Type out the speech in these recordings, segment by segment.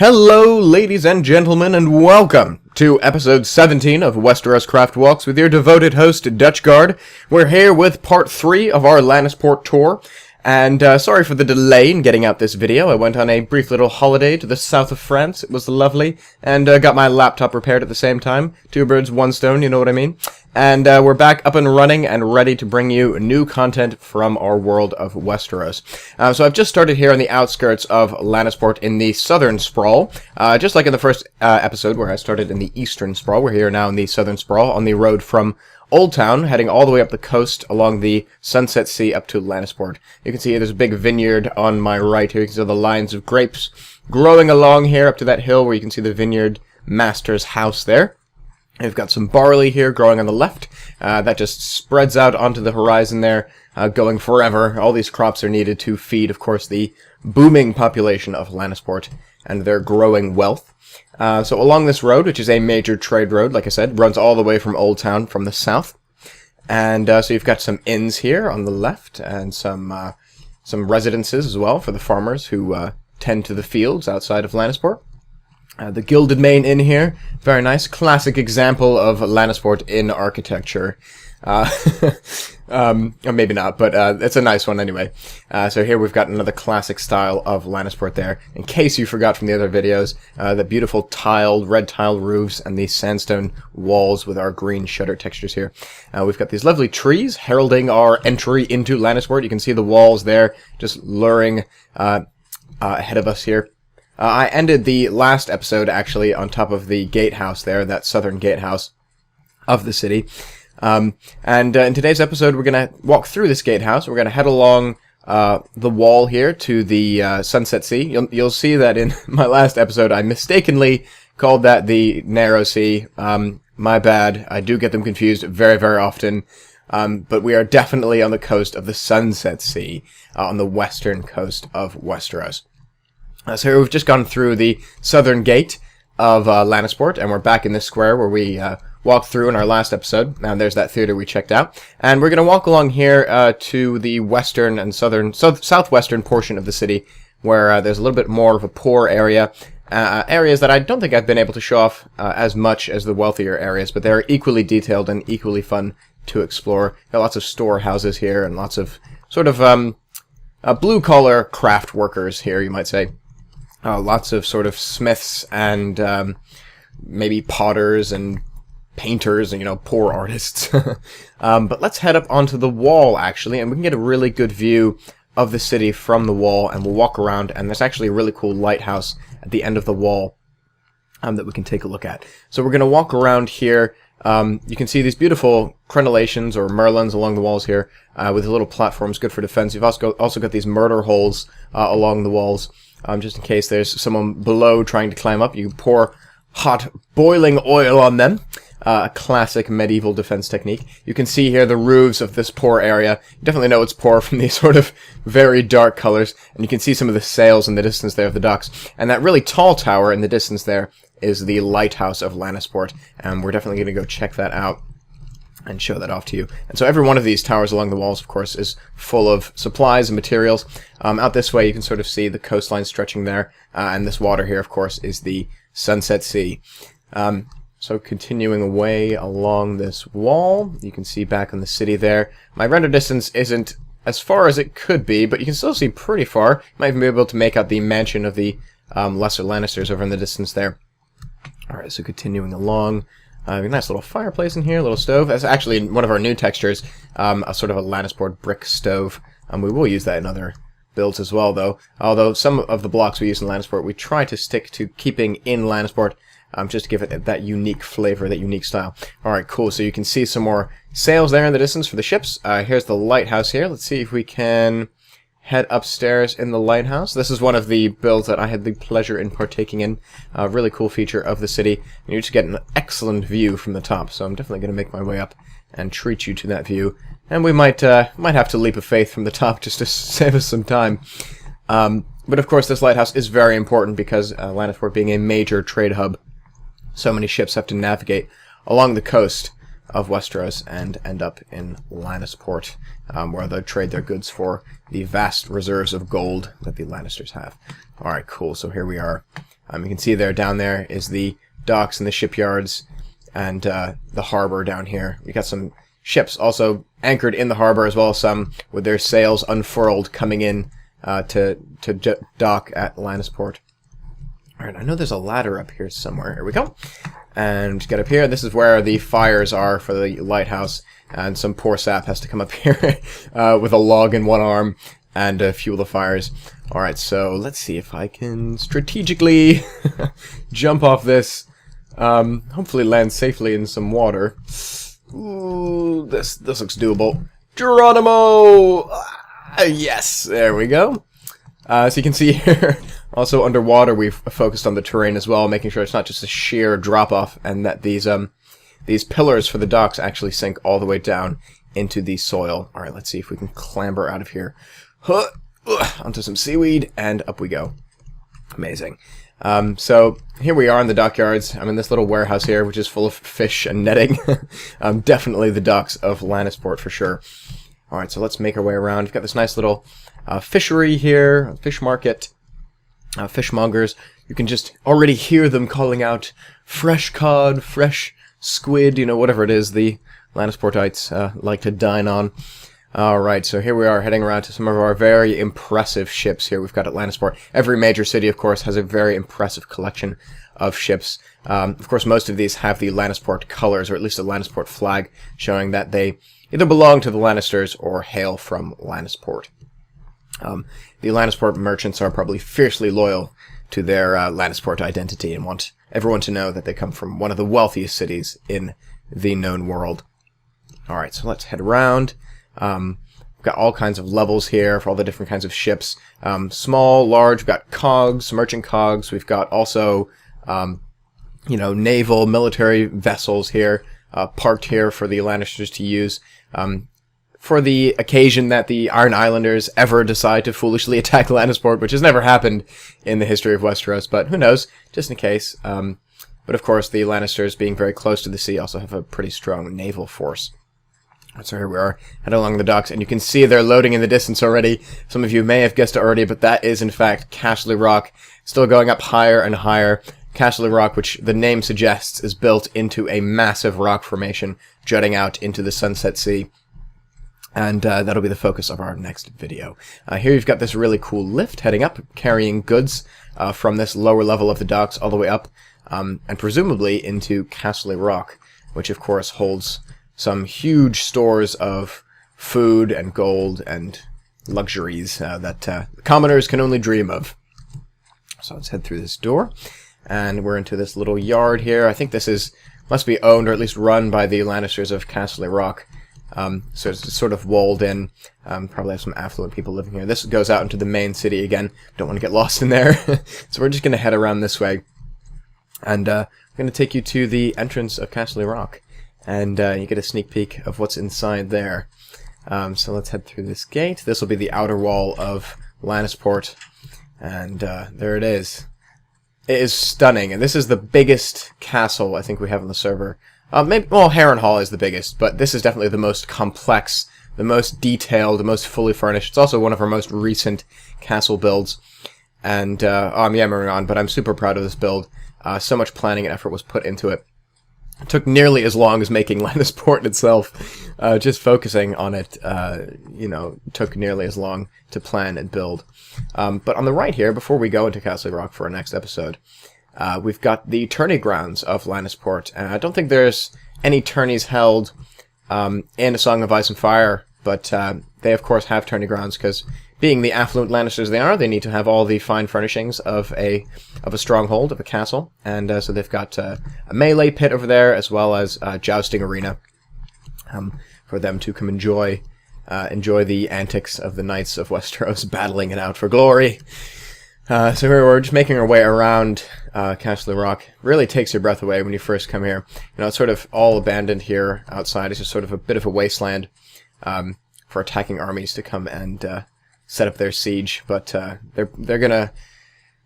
Hello, ladies and gentlemen, and welcome to episode 17 of WesterosCraft Walks with your devoted host, DutchGuard. We're here with part 3 of our Lannisport tour, and sorry for the delay in getting out this video. I went on a brief little holiday to the south of France. It was lovely, and got my laptop repaired at the same time. Two birds, one stone, you know what I mean? And we're back up and running and ready to bring you new content from our world of Westeros. So I've just started here on the outskirts of Lannisport in the southern Sprawl. Just like in the first episode where I started in the eastern Sprawl, we're here now in the southern Sprawl on the road from Old Town, heading all the way up the coast along the Sunset Sea up to Lannisport. You can see there's a big vineyard on my right here. You can see the lines of grapes growing along here up to that hill where you can see the vineyard master's house there. We've got some barley here growing on the left. That just spreads out onto the horizon there, going forever. All these crops are needed to feed, of course, the booming population of Lannisport and their growing wealth. So along this road, which is a major trade road, like I said, runs all the way from Old Town from the south. And so you've got some inns here on the left and some residences as well for the farmers who tend to the fields outside of Lannisport. The Gilded Main Inn here, very nice, classic example of Lannisport in architecture. Or maybe not, but it's a nice one anyway. So here we've got another classic style of Lannisport there. In case you forgot from the other videos, the beautiful red tiled roofs and these sandstone walls with our green shutter textures here. We've got these lovely trees heralding our entry into Lannisport. You can see the walls there just luring ahead of us here. I ended the last episode, actually, on top of the gatehouse there, that southern gatehouse of the city. And in today's episode, we're going to walk through this gatehouse. We're going to head along the wall here to the Sunset Sea. You'll see that in my last episode, I mistakenly called that the Narrow Sea. My bad. I do get them confused very, very often. But we are definitely on the coast of the Sunset Sea, on the western coast of Westeros. So here we've just gone through the southern gate of Lannisport, and we're back in this square where we walked through in our last episode. Now there's that theater we checked out. And we're going to walk along here to the western and southwestern portion of the city, where there's a little bit more of a poor area. Areas that I don't think I've been able to show off as much as the wealthier areas, but they're equally detailed and equally fun to explore. Got lots of storehouses here and lots of sort of blue-collar craft workers here, you might say. Lots of sort of smiths and maybe potters and painters and, poor artists. But let's head up onto the wall, actually, and we can get a really good view of the city from the wall, and we'll walk around, and there's actually a really cool lighthouse at the end of the wall that we can take a look at. So we're going to walk around here. You can see these beautiful crenellations or merlons along the walls here with the little platforms, good for defense. You've also got these murder holes along the walls. Just in case there's someone below trying to climb up, you pour hot boiling oil on them. A classic medieval defense technique. You can see here the roofs of this poor area. You definitely know it's poor from these sort of very dark colors. And you can see some of the sails in the distance there of the docks. And that really tall tower in the distance there is the Lighthouse of Lannisport. And we're definitely going to go check that out and show that off to you. And so every one of these towers along the walls, of course, is full of supplies and materials. Out this way, you can sort of see the coastline stretching there. And this water here, of course, is the Sunset Sea. So continuing away along this wall, you can see back in the city there. My render distance isn't as far as it could be, but you can still see pretty far. You might even be able to make out the mansion of the lesser Lannisters over in the distance there. Alright, so continuing along. A nice little fireplace in here, a little stove. That's actually one of our new textures, a sort of a Lannisport brick stove. We will use that in other builds as well, though. Although some of the blocks we use in Lannisport, we try to stick to keeping in Lannisport, just to give it that unique flavor, that unique style. Alright, cool. So you can see some more sails there in the distance for the ships. Here's the lighthouse here. Let's see if we can head upstairs in the lighthouse. This is one of the builds that I had the pleasure in partaking in. A really cool feature of the city. And you just get an excellent view from the top, so I'm definitely going to make my way up and treat you to that view. And we might have to leap of faith from the top just to save us some time. But of course this lighthouse is very important because Lannisport being a major trade hub, so many ships have to navigate along the coast of Westeros and end up in Lannisport, where they'll trade their goods for the vast reserves of gold that the Lannisters have. Alright, cool. So here we are You can see there, down there is the docks and the shipyards and the harbor down here. We got some ships also anchored in the harbor, as well as some with their sails unfurled coming in to dock at Lannisport. Alright, I know there's a ladder up here somewhere. Here we go. And just get up here. This is where the fires are for the lighthouse. And some poor sap has to come up here with a log in one arm and fuel the fires. Alright, so let's see if I can strategically jump off this. Hopefully land safely in some water. Ooh, this looks doable. Geronimo! Yes, there we go. So you can see here, also underwater, we've focused on the terrain as well, making sure it's not just a sheer drop-off, and that these pillars for the docks actually sink all the way down into the soil. Alright, let's see if we can clamber out of here. Onto some seaweed, and up we go. Amazing. So here we are in the dockyards. I'm in this little warehouse here, which is full of fish and netting. Definitely the docks of Lannisport for sure. Alright, so let's make our way around. We've got this nice little fishery here, fish market, fishmongers. You can just already hear them calling out fresh cod, fresh squid, you know, whatever it is the Lannisportites like to dine on. Alright, so here we are heading around to some of our very impressive ships here we've got at Lannisport. Every major city, of course, has a very impressive collection of ships. Of course, most of these have the Lannisport colors, or at least a Lannisport flag, showing that they either belong to the Lannisters or hail from Lannisport. The Lannisport merchants are probably fiercely loyal to their Lannisport identity and want everyone to know that they come from one of the wealthiest cities in the known world. Alright, so let's head around. We've got all kinds of levels here for all the different kinds of ships. Small, large, we've got cogs, merchant cogs. We've got also, you know, naval, military vessels here, parked here for the Lannisters to use. For the occasion that the Iron Islanders ever decide to foolishly attack Lannisport, which has never happened in the history of Westeros, but who knows, just in case. But of course, the Lannisters, being very close to the sea, also have a pretty strong naval force. So here we are, heading along the docks, and you can see they're loading in the distance already. Some of you may have guessed it already, but that is in fact Castle Rock, still going up higher and higher. Castle Rock, which the name suggests, is built into a massive rock formation jutting out into the Sunset Sea. And that'll be the focus of our next video. Here you've got this really cool lift heading up, carrying goods from this lower level of the docks all the way up, and presumably into Castle Rock, which of course holds some huge stores of food and gold and luxuries that commoners can only dream of. So let's head through this door, and we're into this little yard here. I think this must be owned or at least run by the Lannisters of Castle Rock. So it's sort of walled in. Probably have some affluent people living here. This goes out into the main city again. Don't want to get lost in there. So we're just going to head around this way. And I'm going to take you to the entrance of Castle Rock. And you get a sneak peek of what's inside there. So let's head through this gate. This will be the outer wall of Lannisport. And there it is. It is stunning. And this is the biggest castle I think we have on the server. Maybe, well, Harrenhal is the biggest, but this is definitely the most complex, the most detailed, the most fully furnished. It's also one of our most recent castle builds. And I'm yammering on, but I'm super proud of this build. So much planning and effort was put into it. It took nearly as long as making Lannisport itself. Just focusing on it, you know, took nearly as long to plan and build. But on the right here, before we go into Castle Rock for our next episode, we've got the tourney grounds of Lannisport. I don't think there's any tourneys held in A Song of Ice and Fire, but they of course have tourney grounds because, being the affluent Lannisters they are, they need to have all the fine furnishings of a stronghold, of a castle, and so they've got a melee pit over there as well as a jousting arena for them to come enjoy the antics of the Knights of Westeros battling it out for glory. So here we're just making our way around Castle Rock. Really takes your breath away when you first come here. You know, it's sort of all abandoned here outside. It's just sort of a bit of a wasteland for attacking armies to come and set up their siege. But they're gonna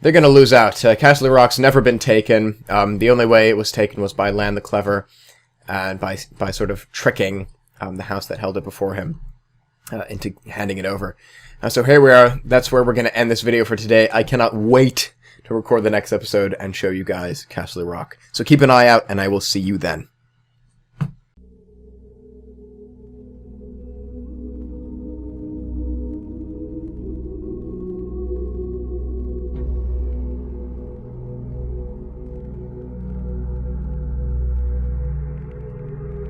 lose out. Castle Rock's never been taken. The only way it was taken was by Lan the Clever, and by sort of tricking the house that held it before him into handing it over. So here we are. That's where we're going to end this video for today. I cannot wait to record the next episode and show you guys Castle Rock. So keep an eye out, and I will see you then.